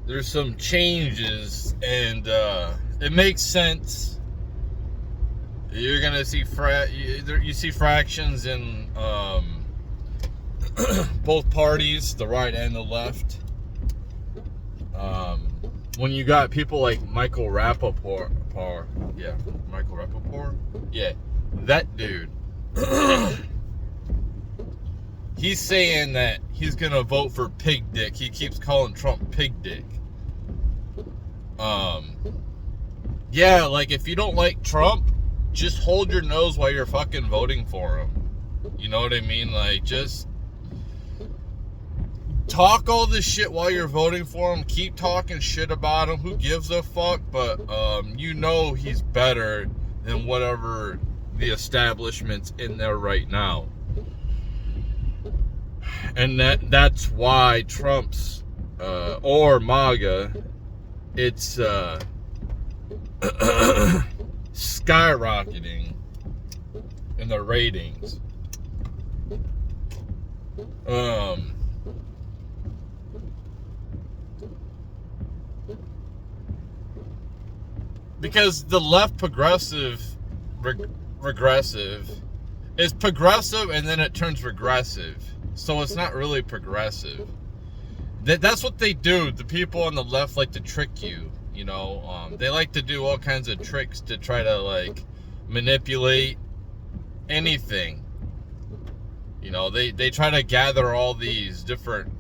there's some changes, and it makes sense. You're gonna see you see fractions in both parties, the right and the left. When you got people like Michael Rapaport, Michael Rapaport, that dude. He's saying that he's gonna vote for Pig Dick. He keeps calling Trump Pig Dick. Yeah, like if you don't like Trump, just hold your nose while you're fucking voting for him. You know what I mean? Like, just talk all this shit while you're voting for him. Keep talking shit about him. Who gives a fuck? But you know he's better than whatever the establishment's in there right now. And that's why Trump's or MAGA, it's skyrocketing in the ratings. Because the left regressive is progressive, and then it turns regressive. So it's not really progressive. That's what they do. The people on the left like to trick you. You know, they like to do all kinds of tricks to try to like manipulate anything. You know, they try to gather all these different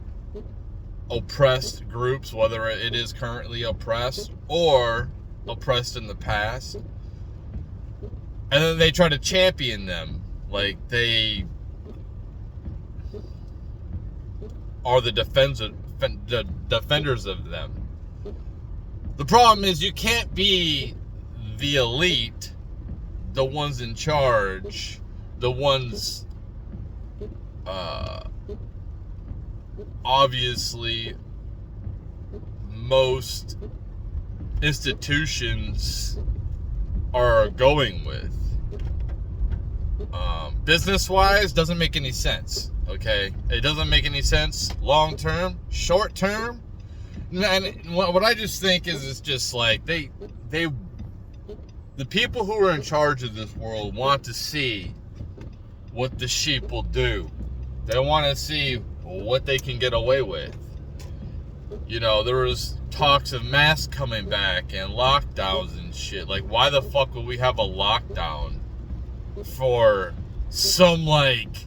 oppressed groups, whether it is currently oppressed or oppressed in the past, and then they try to champion them like they are the defenders of them. The problem is you can't be the elite, the ones in charge, the ones obviously most institutions are going with. Business-wise, doesn't make any sense, okay? It doesn't make any sense long-term. Short-term, and what I just think is it's just like the people who are in charge of this world want to see what the sheep will do. They want to see what they can get away with. You know, there was talks of masks coming back and lockdowns and shit. Like, why the fuck would we have a lockdown for some, like,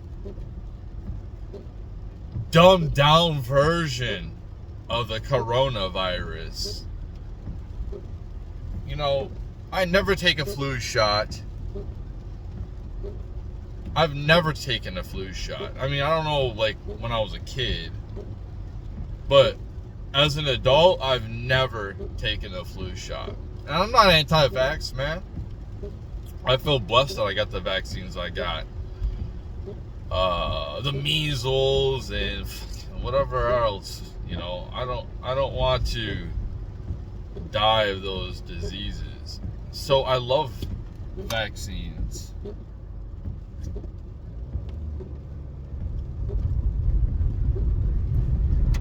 dumbed down version of the coronavirus? You know, I never take a flu shot. I've never taken a flu shot. I mean, I don't know, like, when I was a kid. But as an adult, I've never taken a flu shot. And I'm not anti-vax, man. I feel blessed that I got the vaccines I got. The measles and whatever else, you know. I don't want to die of those diseases. So I love vaccines.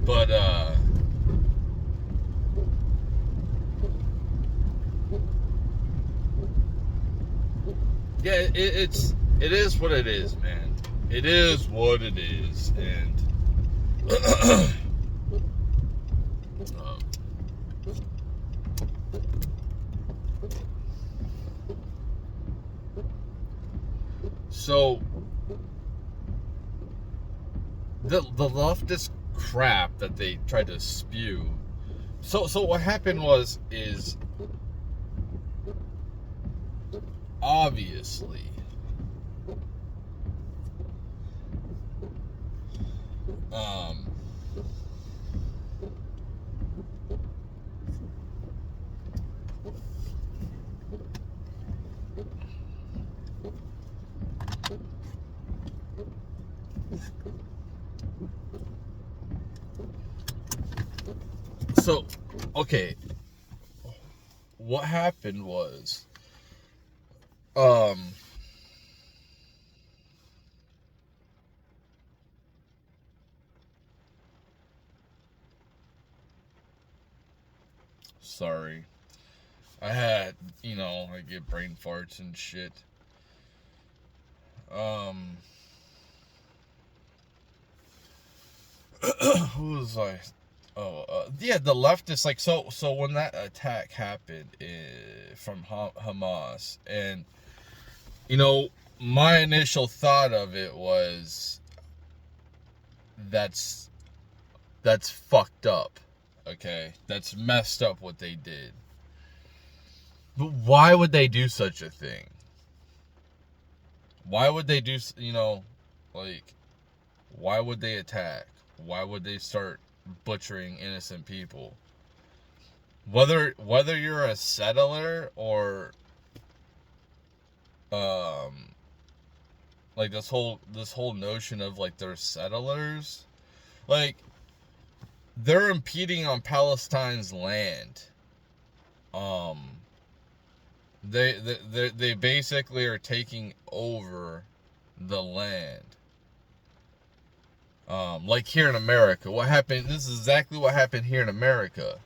But yeah, it is what it is, man. It is what it is, and so the leftist crap that they tried to spew. So what happened is obviously so okay, what happened was sorry. I had, I get brain farts and shit. Who was I? Oh, yeah, the leftists, like, so when that attack happened from Hamas, and, my initial thought of it was, that's fucked up, okay? That's messed up what they did. But why would they do such a thing? Why would they do, like, why would they attack? Why would they start butchering innocent people? Whether you're a settler or like this whole notion of like they're settlers, like they're impeding on Palestine's land. They basically are taking over the land. Like here in America, what happened? This is exactly what happened here in America.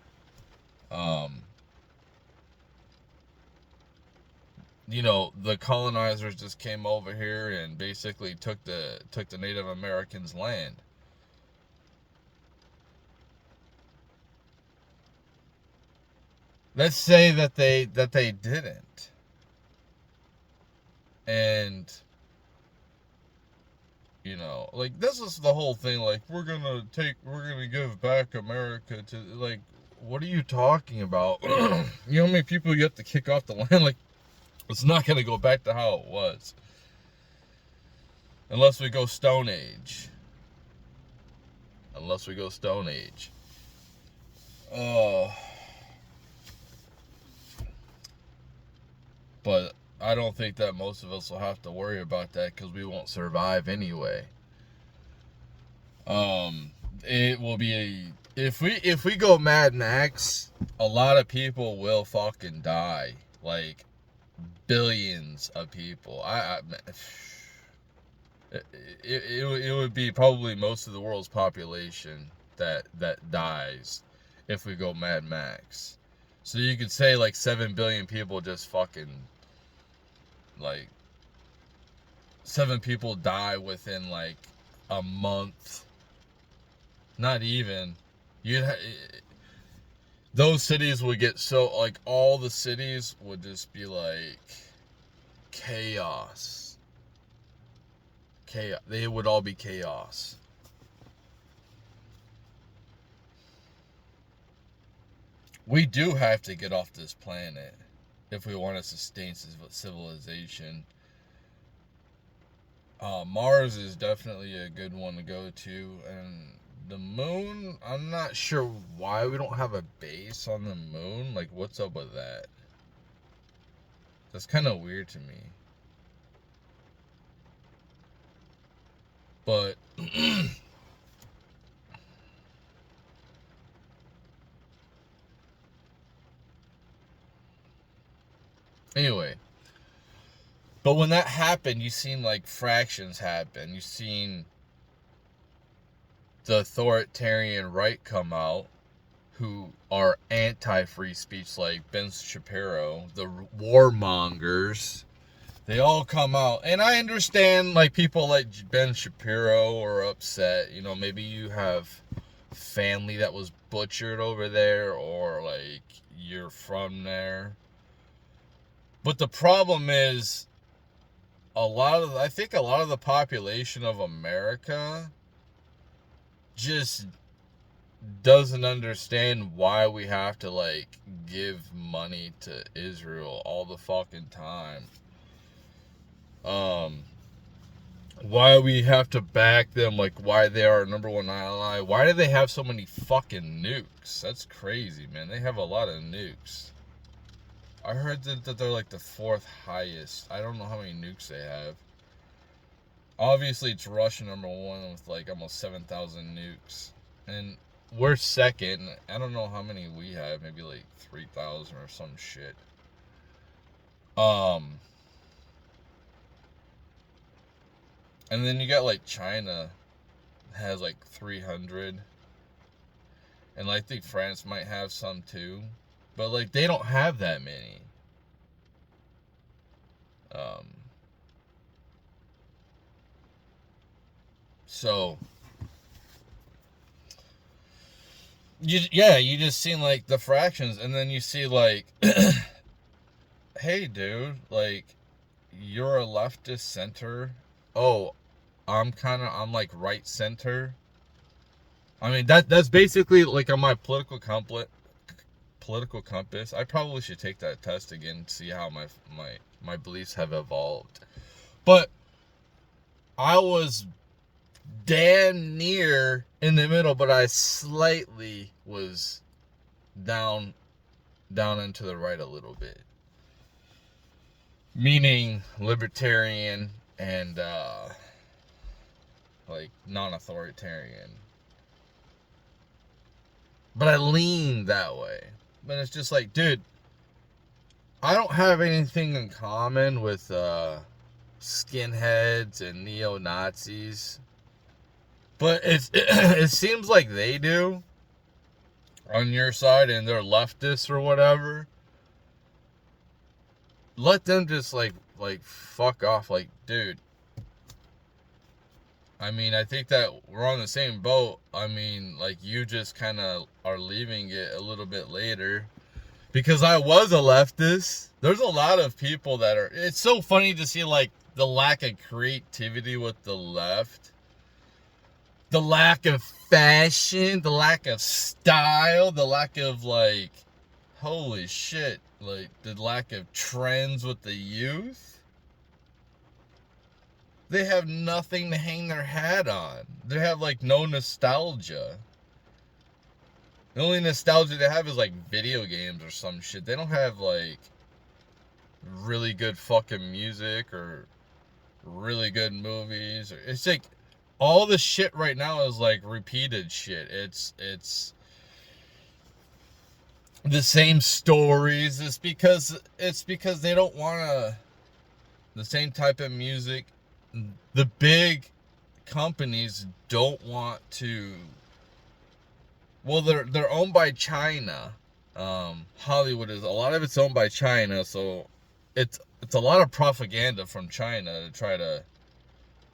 The colonizers just came over here and basically took the Native Americans' land. Let's say that they didn't, and like this is the whole thing. Like we're gonna give back America to, like, what are you talking about? You know how many people you have to kick off the land? Like, it's not gonna go back to how it was, unless we go Stone Age. But I don't think that most of us will have to worry about that because we won't survive anyway. It will be if we go Mad Max, a lot of people will fucking die, like billions of people. It would be probably most of the world's population that dies if we go Mad Max. So you could say like 7 billion people just fucking, like, 7 people die within like a month. Not even. Those cities would get so, like, all the cities would just be like chaos. They would all be chaos. We do have to get off this planet if we want to sustain civilization. Mars is definitely a good one to go to, and the moon, I'm not sure why we don't have a base on the moon. Like, what's up with that? That's kind of weird to me. But anyway, but when that happened, you seen like fractions happen. You seen the authoritarian right come out, who are anti-free speech, like Ben Shapiro, the warmongers. They all come out, and I understand, like, people like Ben Shapiro are upset. Maybe you have family that was butchered over there, or like you're from there. But the problem is, I think a lot of the population of America just doesn't understand why we have to, like, give money to Israel all the fucking time. Why we have to back them, like, why they are our number one ally. Why do they have so many fucking nukes? That's crazy, man. They have a lot of nukes. I heard that they're like the 4th highest. I don't know how many nukes they have. Obviously, it's Russia number 1 with like almost 7,000 nukes. And we're second. I don't know how many we have. Maybe like 3,000 or some shit. And then you got like China has like 300. And I think France might have some too. But like they don't have that many. Um, so you just see like the fractions, and then you see like, hey dude, like you're a leftist center. Oh, I'm like right center. I mean that's basically like on my political compass. I probably should take that test again to see how my beliefs have evolved. But I was damn near in the middle, but I slightly was down into the right a little bit. Meaning libertarian and like non-authoritarian. But I lean that way. But it's just like, dude, I don't have anything in common with skinheads and neo-Nazis. But it seems like they do on your side, and they're leftists or whatever. Let them just like fuck off. Like, dude, I mean, I think that we're on the same boat. I mean, like, you just kind of are leaving it a little bit later. Because I was a leftist. There's a lot of people that are... It's so funny to see, like, the lack of creativity with the left. The lack of fashion. The lack of style. The lack of, like... Holy shit. Like, the lack of trends with the youth. They have nothing to hang their hat on. They have, like, no nostalgia. The only nostalgia they have is, like, video games or some shit. They don't have, like, really good fucking music or really good movies. It's, like, all the shit right now is, like, repeated shit. It's the same stories. It's because they don't want the same type of music. The big companies don't want to... Well, they're owned by China. Hollywood is... A lot of it's owned by China, so it's a lot of propaganda from China to try to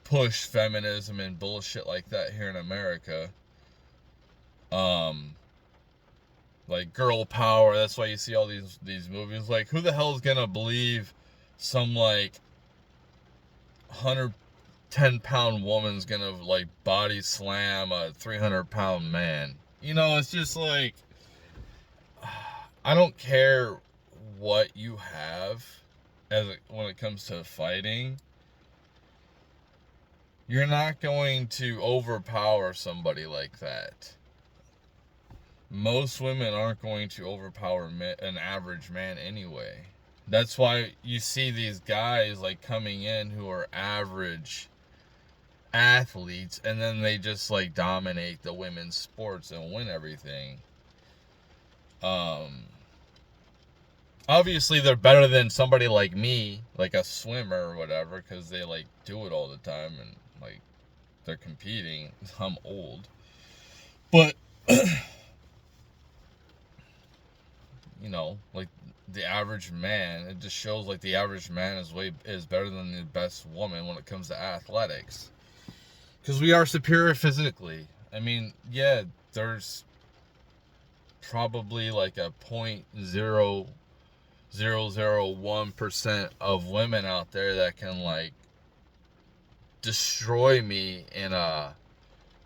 push feminism and bullshit like that here in America. Like girl power. That's why you see all these movies. Like, who the hell is gonna believe some like 110-pound woman's gonna like body slam a 300-pound man? You know, it's just like, I don't care what you have when it comes to fighting. You're not going to overpower somebody like that. Most women aren't going to overpower an average man anyway. That's why you see these guys like coming in who are average athletes, and then they just like dominate the women's sports and win everything. Obviously they're better than somebody like me, like a swimmer or whatever, because they like do it all the time and like they're competing. I'm old, but you know, like the average man, it just shows like the average man is better than the best woman when it comes to athletics, because we are superior physically. I mean, yeah, there's probably like a 0.0001% of women out there that can like destroy me in a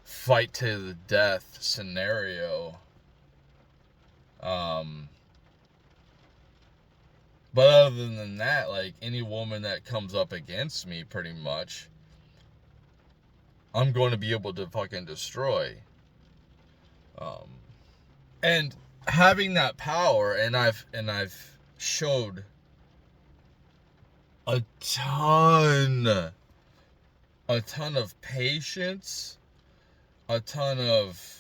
fight to the death scenario. But other than that, like any woman that comes up against me, pretty much, I'm going to be able to fucking destroy. And having that power, and I've showed a ton of patience, a ton of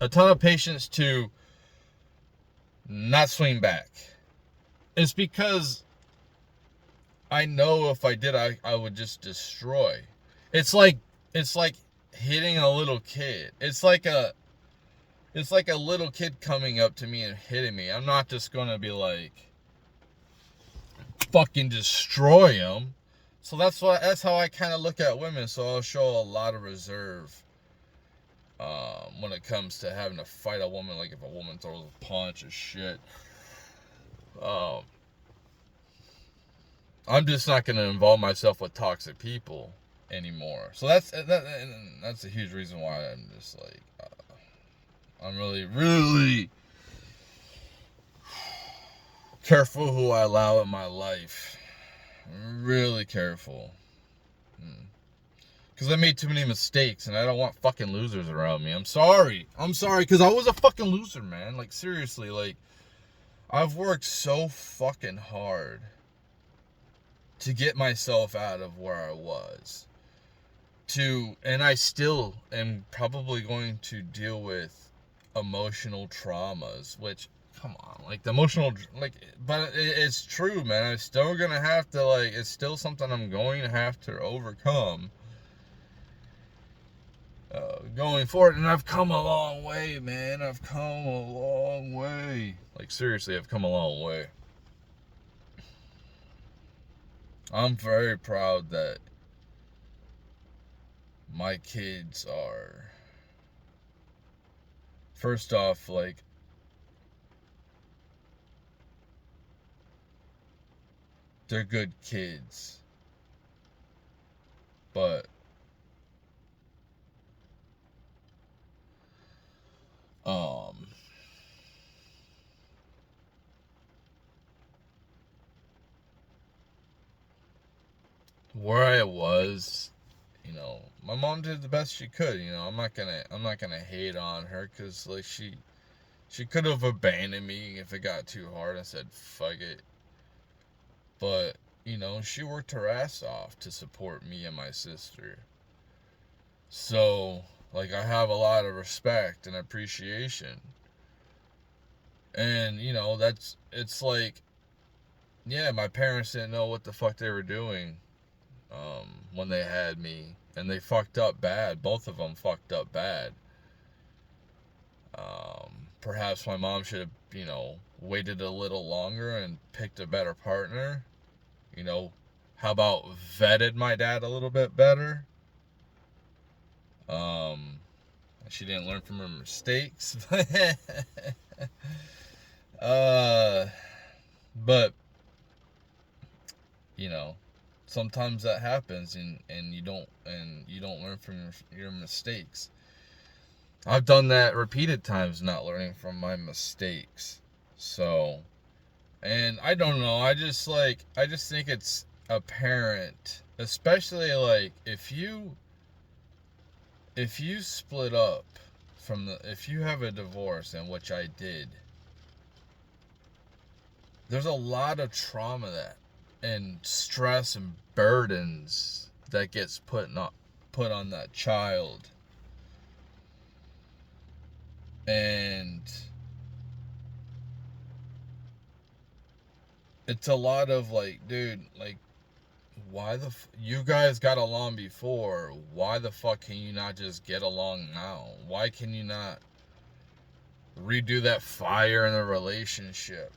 a ton of patience to not swing back. It's because I know if I did, I would just destroy. It's like hitting a little kid. It's like a little kid coming up to me and hitting me. I'm not just gonna be like fucking destroy him. So that's how I kind of look at women. So I'll show a lot of reserve when it comes to having to fight a woman. Like if a woman throws a punch or shit, I'm just not gonna involve myself with toxic people anymore. So that's a huge reason why I'm just like I'm really careful who I allow in my life. Really careful. Because I made too many mistakes and I don't want fucking losers around me. I'm sorry, because I was a fucking loser, man. Like, seriously, like, I've worked so fucking hard to get myself out of where I was. And I still am probably going to deal with emotional traumas, which, come on, like, the emotional, like, but it's true, man. I'm still gonna have to, like, it's still something I'm going to have to overcome. Going forward, and I've come a long way, man. I've come a long way. Like, seriously, I've come a long way. I'm very proud that my kids are, first off, like, they're good kids, but where I was, my mom did the best she could. I'm not gonna hate on her, because like she could have abandoned me if it got too hard and said fuck it. But she worked her ass off to support me and my sister. So, like, I have a lot of respect and appreciation. And it's like, yeah, my parents didn't know what the fuck they were doing when they had me, and they fucked up bad. Both of them fucked up bad. Perhaps my mom should have, waited a little longer and picked a better partner. How about vetted my dad a little bit better? She didn't learn from her mistakes. But sometimes that happens, and you don't learn from your mistakes. I've done that repeated times, not learning from my mistakes. So, and I don't know, I just think it's apparent, especially like if you split up if you have a divorce, and which I did, there's a lot of trauma and stress and burdens that gets put on that child. And it's a lot of like, dude, like, why you guys got along before? Why the fuck can you not just get along now? Why can you not redo that fire in the relationship?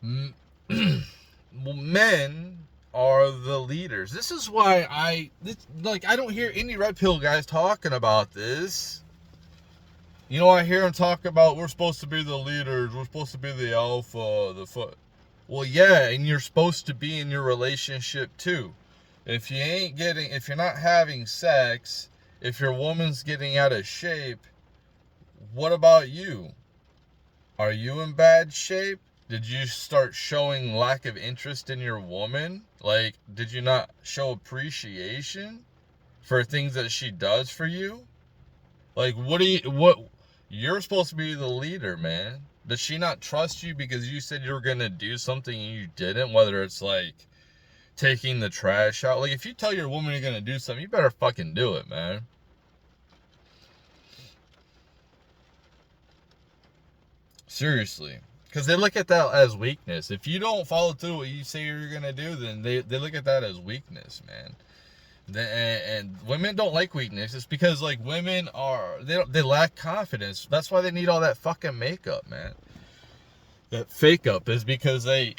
Men are the leaders. This is why I don't hear any red pill guys talking about this. I hear them talk about, we're supposed to be the leaders, we're supposed to be the alpha, well, yeah, and you're supposed to be in your relationship too. If you're not having sex, if your woman's getting out of shape, what about you? Are you in bad shape? Did you start showing lack of interest in your woman? Like, did you not show appreciation for things that she does for you? Like, you're supposed to be the leader, man. Does she not trust you because you said you were going to do something and you didn't? Whether it's like taking the trash out. Like, if you tell your woman you're going to do something, you better fucking do it, man. Seriously. Because they look at that as weakness. If you don't follow through what you say you're going to do, then they look at that as weakness, man. And women don't like weakness. It's because, like, women are, they lack confidence. That's why they need all that fucking makeup, man. That fake up is because they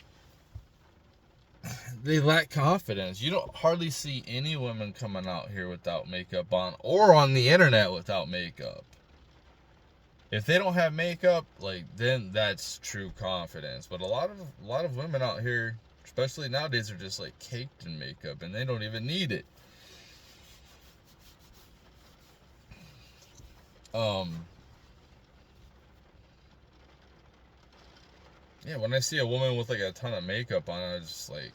lack confidence. You don't hardly see any women coming out here without makeup on, or on the internet without makeup. If they don't have makeup, like, then that's true confidence. But a lot of women out here, especially nowadays, are just like caked in makeup, and they don't even need it. Yeah, when I see a woman with like a ton of makeup on, I'm just like,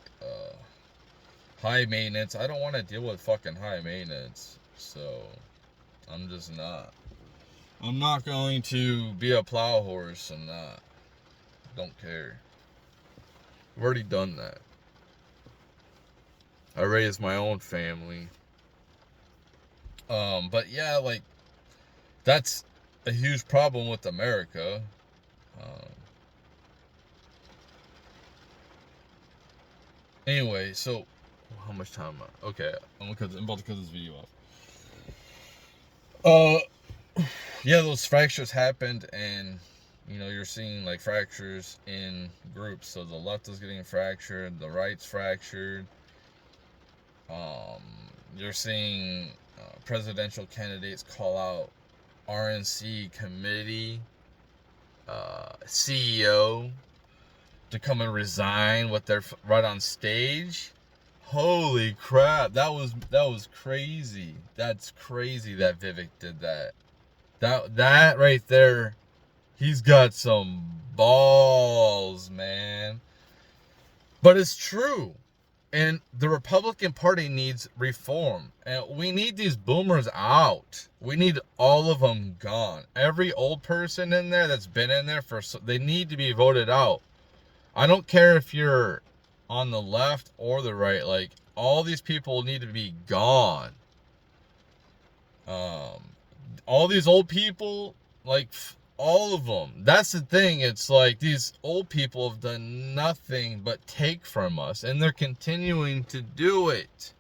high maintenance. I don't want to deal with fucking high maintenance, so I'm just not. I'm not going to be a plow horse and don't care. I've already done that. I raised my own family. But yeah, like, that's a huge problem with America. Anyway, so how much time? Okay, I'm about to cut this video off. Yeah, those fractures happened, and you know, you're seeing like fractures in groups. So the left is getting fractured, the right's fractured. You're seeing presidential candidates call out RNC committee CEO to come and resign with their right on stage. Holy crap, that was crazy. That's crazy that Vivek did that. That right there, he's got some balls, man. But it's true. And the Republican Party needs reform. And we need these boomers out. We need all of them gone. Every old person in there that's been in there they need to be voted out. I don't care if you're on the left or the right. Like, all these people need to be gone. All these old people, like, all of them. That's the thing. It's like these old people have done nothing but take from us, and they're continuing to do it.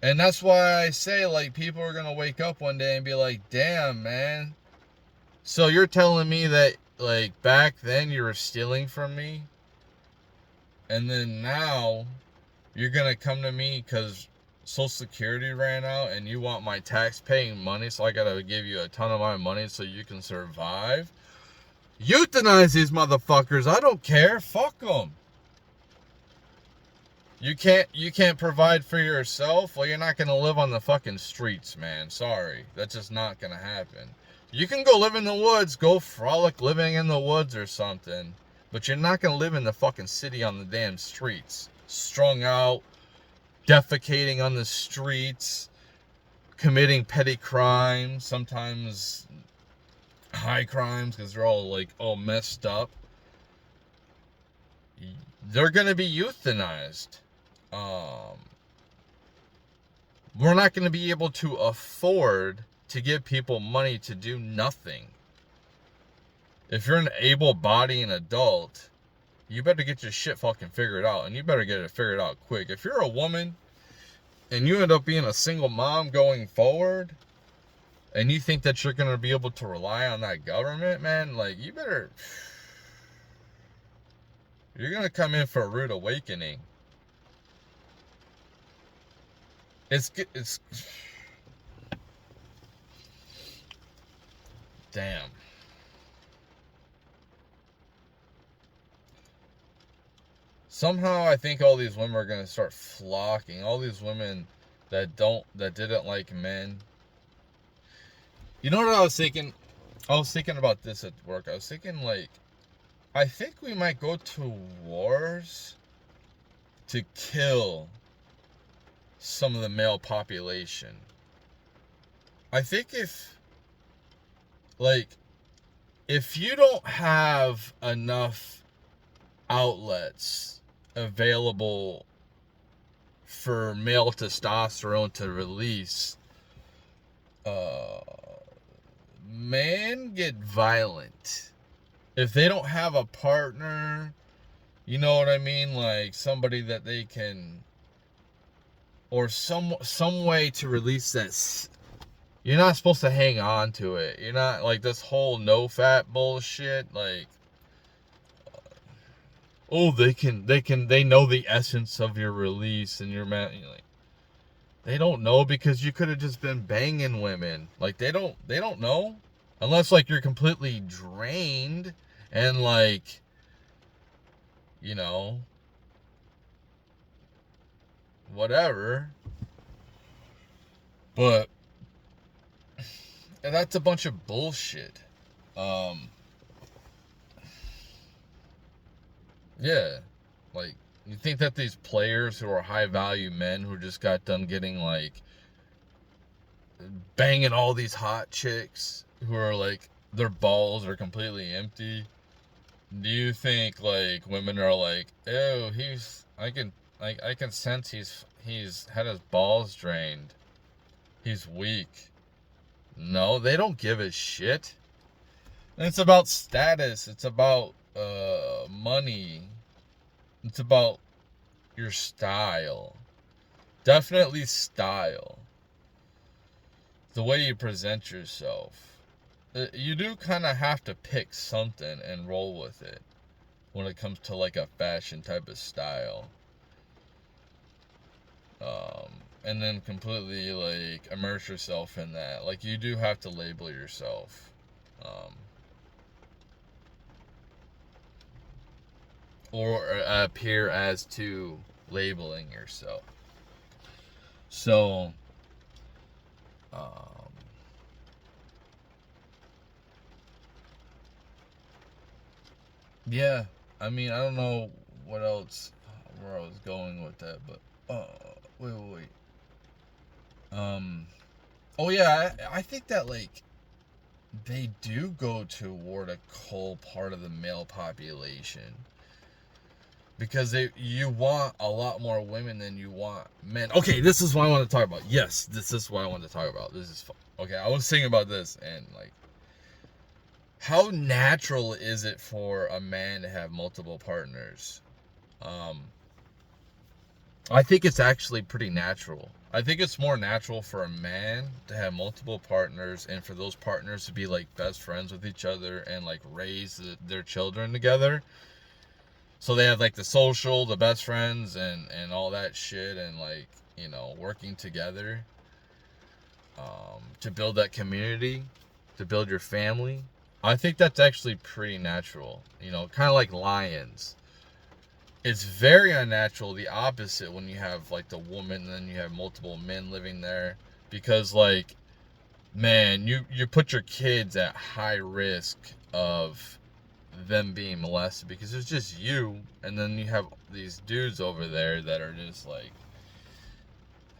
And that's why I say, like, people are gonna wake up one day and be like, damn, man, so you're telling me that, like, back then you were stealing from me, and then now you're gonna come to me because Social Security ran out and you want my tax paying money, so I gotta give you a ton of my money so you can survive? Euthanize these motherfuckers. I don't care. Fuck them. You can't provide for yourself? Well, you're not gonna live on the fucking streets, man. Sorry. That's just not gonna happen. You can go live in the woods, go frolic living in the woods or something, but you're not gonna live in the fucking city on the damn streets. Strung out, defecating on the streets, committing petty crimes, sometimes high crimes because they're all messed up. They're gonna be euthanized. We're not gonna be able to afford to give people money to do nothing. If you're an able-bodied adult, you better get your shit fucking figured out, and you better get it figured out quick. If you're a woman and you end up being a single mom going forward, and you think that you're gonna be able to rely on that government, man, like, you're gonna come in for a rude awakening. It's damn. Somehow I think all these women are gonna start flocking. All these women that didn't like men. You know what I was thinking? I was thinking about this at work. I was thinking, like, I think we might go to wars to kill some of the male population. I think if you don't have enough outlets available for male testosterone to release, men get violent. if they don't have a partner, you know what I mean? Like somebody that they can, or some way to release that. You're not supposed to hang on to it. You're not like this whole no fat bullshit. Like, oh, they know the essence of your release and your man. Like, they don't know because you could have just been banging women. Like they don't know unless like you're completely drained and like, you know, whatever. But that's a bunch of bullshit. Um, yeah, like you think that these players who are high value men who just got done getting like banging all these hot chicks who are like their balls are completely empty. Do you think like women are like, oh, I can sense he's had his balls drained. He's weak. No, they don't give a shit. It's about status. It's about money. It's about your style. Definitely style. The way you present yourself. You do kind of have to pick something and roll with it when it comes to like a fashion type of style. Um, and then completely like immerse yourself in that. Like you do have to label yourself. Um, or appear as to labeling yourself. So, um, yeah, I mean, I don't know what else, where I was going with that, but, wait. Um, oh yeah, I think that, like, they do go toward a coal part of the male population. Because you want a lot more women than you want men. Okay, this is what I want to talk about. Yes, this is what I want to talk about. This is fun. Okay. I was thinking about this and like, how natural is it for a man to have multiple partners? Um, I think it's actually pretty natural. I think it's more natural for a man to have multiple partners and for those partners to be like best friends with each other and like raise their children together. So they have like the social, the best friends, and all that shit, and like, you know, working together to build that community, to build your family. I think that's actually pretty natural. You know, kind of like lions. It's very unnatural, the opposite, when you have like the woman and then you have multiple men living there, because like, man, you put your kids at high risk of them being molested because it's just you, and then you have these dudes over there that are just like,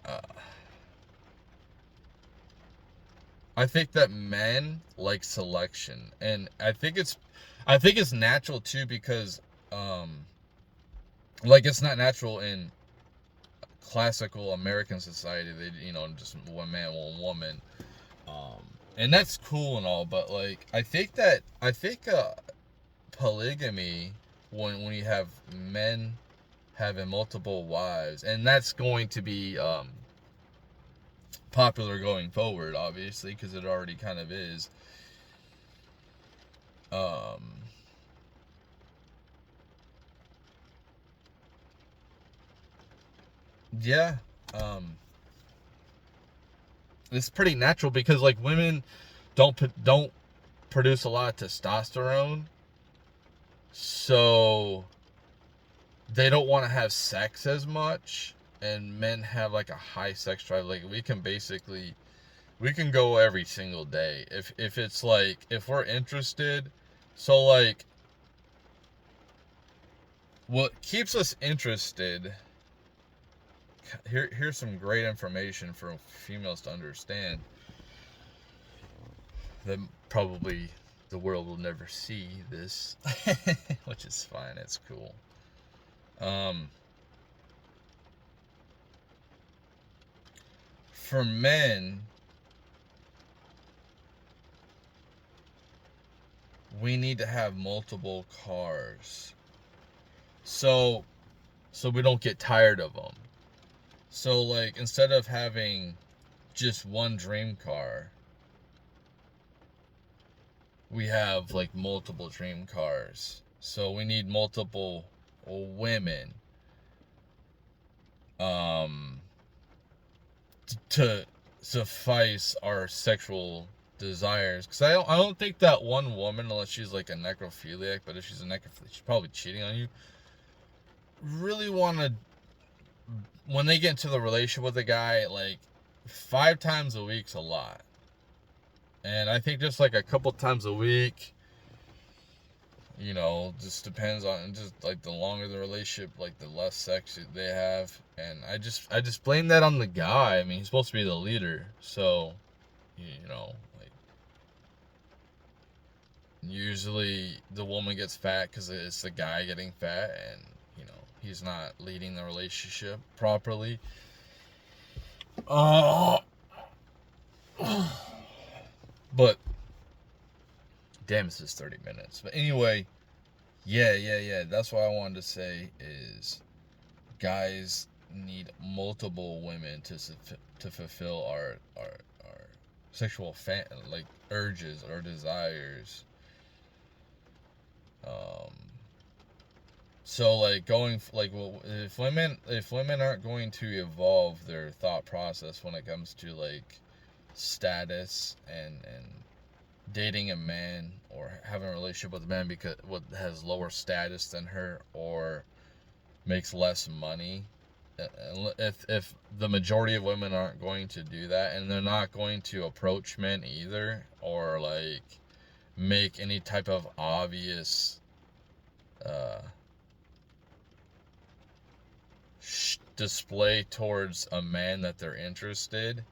uh, I think that men like selection, and I think it's natural too because, like it's not natural in classical American society. They, you know, just one man, one woman, and that's cool and all, but like I think polygamy, when you have men having multiple wives, and that's going to be popular going forward, obviously, because it already kind of is. Um, yeah, um, it's pretty natural because like women don't produce a lot of testosterone, so they don't want to have sex as much, and men have like a high sex drive. Like we can go every single day if it's like if we're interested. So like what keeps us interested, here's some great information for females to understand that probably the world will never see this, which is fine, it's cool. um for men, we need to have multiple cars. So we don't get tired of them. So like instead of having just one dream car, we have like multiple dream cars. So we need multiple women um to suffice our sexual desires, because I don't think that one woman, unless she's like a necrophiliac, but if she's a necrophiliac, she's probably cheating on you, really want to, when they get into the relationship with a guy, like 5 times a week's a lot. And I think just like a couple times a week, just depends on, just like the longer the relationship, like the less sex they have. And I just blame that on the guy. I mean, he's supposed to be the leader, so like usually the woman gets fat because it's the guy getting fat, and he's not leading the relationship properly. But damn, this is 30 minutes. But anyway, yeah. That's what I wanted to say is guys need multiple women to fulfill our sexual like urges or desires. So like if women aren't going to evolve their thought process when it comes to like status and dating a man or having a relationship with a man because what has lower status than her or makes less money, if the majority of women aren't going to do that, and they're not going to approach men either or like make any type of obvious display towards a man that they're interested,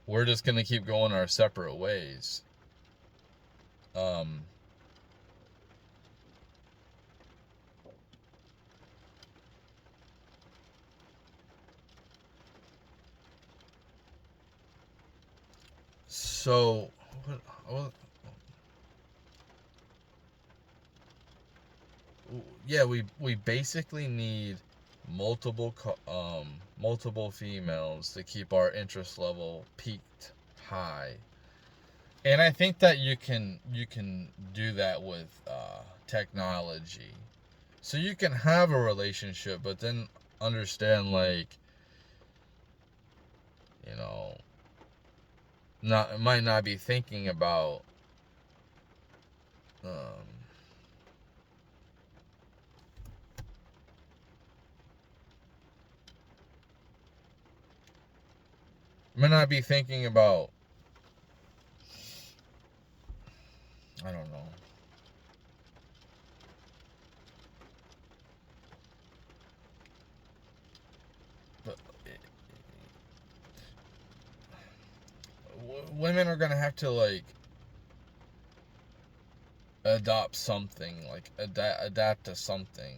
we're just gonna keep going our separate ways. So yeah, we basically need multiple females to keep our interest level peaked high. And I think that you can do that with technology. So you can have a relationship, but then understand, like, might not be thinking about um, might not be thinking about, I don't know. But women are gonna have to like adopt something, like adapt to something.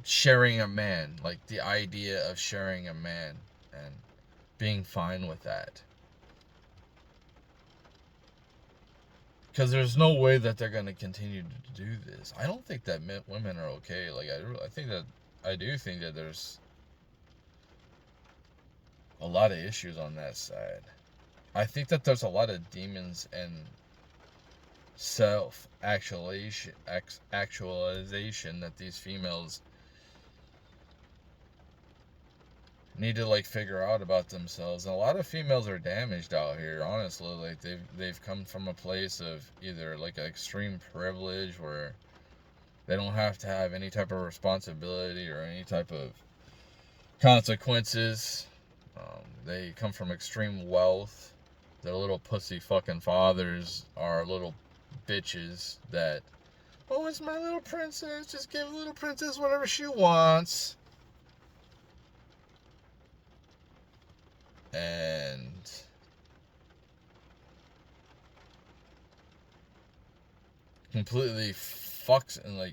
Sharing a man, like the idea of sharing a man and being fine with that. Because there's no way that they're going to continue to do this. I don't think that women are okay. Like, I do think that there's a lot of issues on that side. I think that there's a lot of demons and self-actualization that these females need to like figure out about themselves. And a lot of females are damaged out here, honestly. Like they've come from a place of either like extreme privilege where they don't have to have any type of responsibility or any type of consequences. They come from extreme wealth. Their little pussy fucking fathers are little bitches that, oh, it's my little princess, just give little princess whatever she wants. And completely fucks, and like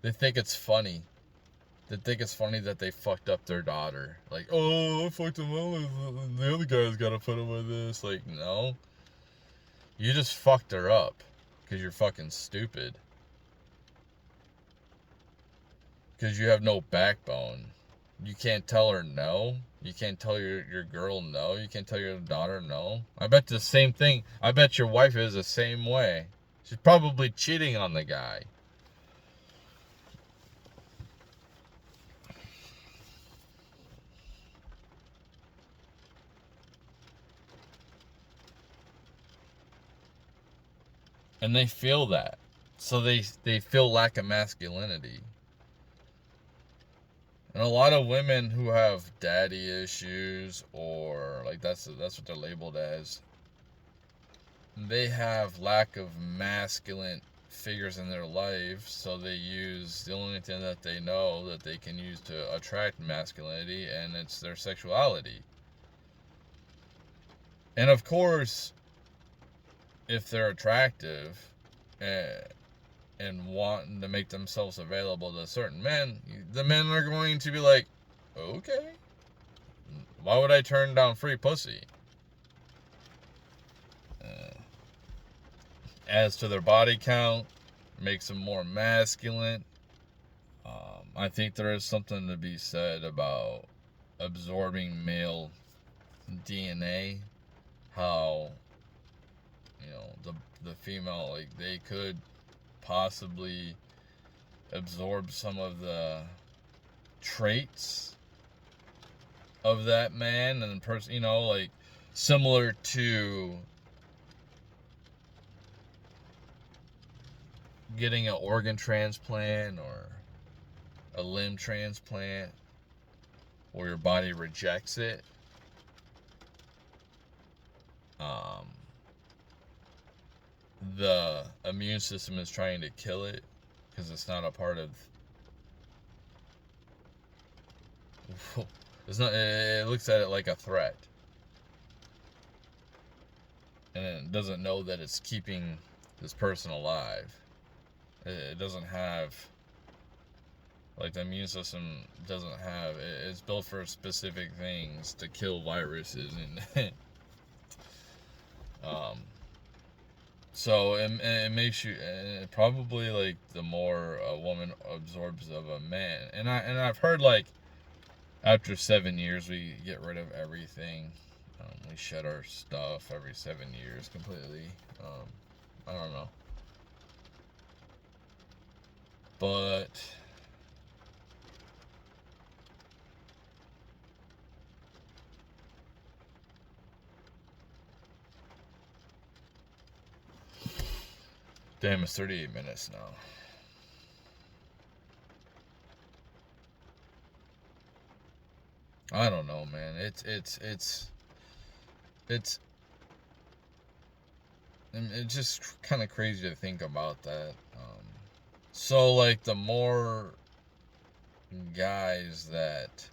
they think it's funny They think it's funny that they fucked up their daughter. Like, oh, I fucked him up. The other guy's got to put him with this. Like, no. You just fucked her up. Because you're fucking stupid. Because you have no backbone. You can't tell her no. You can't tell your girl no. You can't tell your daughter no. I bet the same thing. I bet your wife is the same way. She's probably cheating on the guy. And they feel that. So they feel lack of masculinity. And a lot of women who have daddy issues, or like that's what they're labeled as, they have lack of masculine figures in their life, so they use the only thing that they know that they can use to attract masculinity, and it's their sexuality. And of course, if they're attractive and wanting to make themselves available to certain men, the men are going to be like, okay, why would I turn down free pussy? Adds to their body count, makes them more masculine. I think there is something to be said about absorbing male DNA. How, the female, like, they could possibly absorb some of the traits of that man and person, like similar to getting an organ transplant or a limb transplant where your body rejects it. The immune system is trying to kill it because it's not a part of. It's not. It looks at it like a threat, and it doesn't know that it's keeping this person alive. It doesn't have. Like, the immune system doesn't have. It's built for specific things to kill viruses and. So it makes you probably, like, the more a woman absorbs of a man, and I've heard, like, after 7 years we get rid of everything. We shed our stuff every 7 years completely. I don't know, but damn, it's 38 minutes now. I don't know, man. It's just kind of crazy to think about that. So, like, the more guys that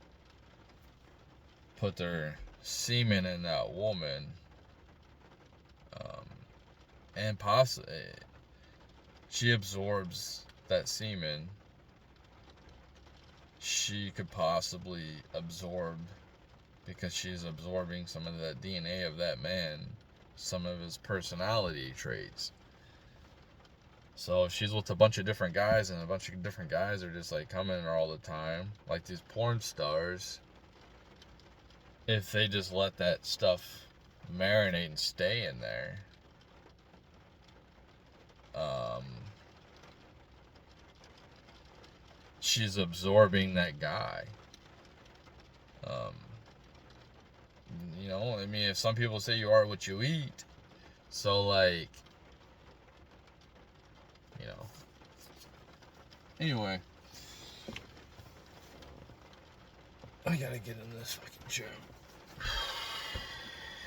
put their semen in that woman, and possibly she absorbs that semen, she could possibly absorb, because she's absorbing some of the DNA of that man, some of his personality traits. So if she's with a bunch of different guys, and a bunch of different guys are just, like, coming in her all the time, like these porn stars, if they just let that stuff marinate and stay in there, she's absorbing that guy. I mean, if some people say you are what you eat, so, like, anyway, I gotta get in this fucking chair.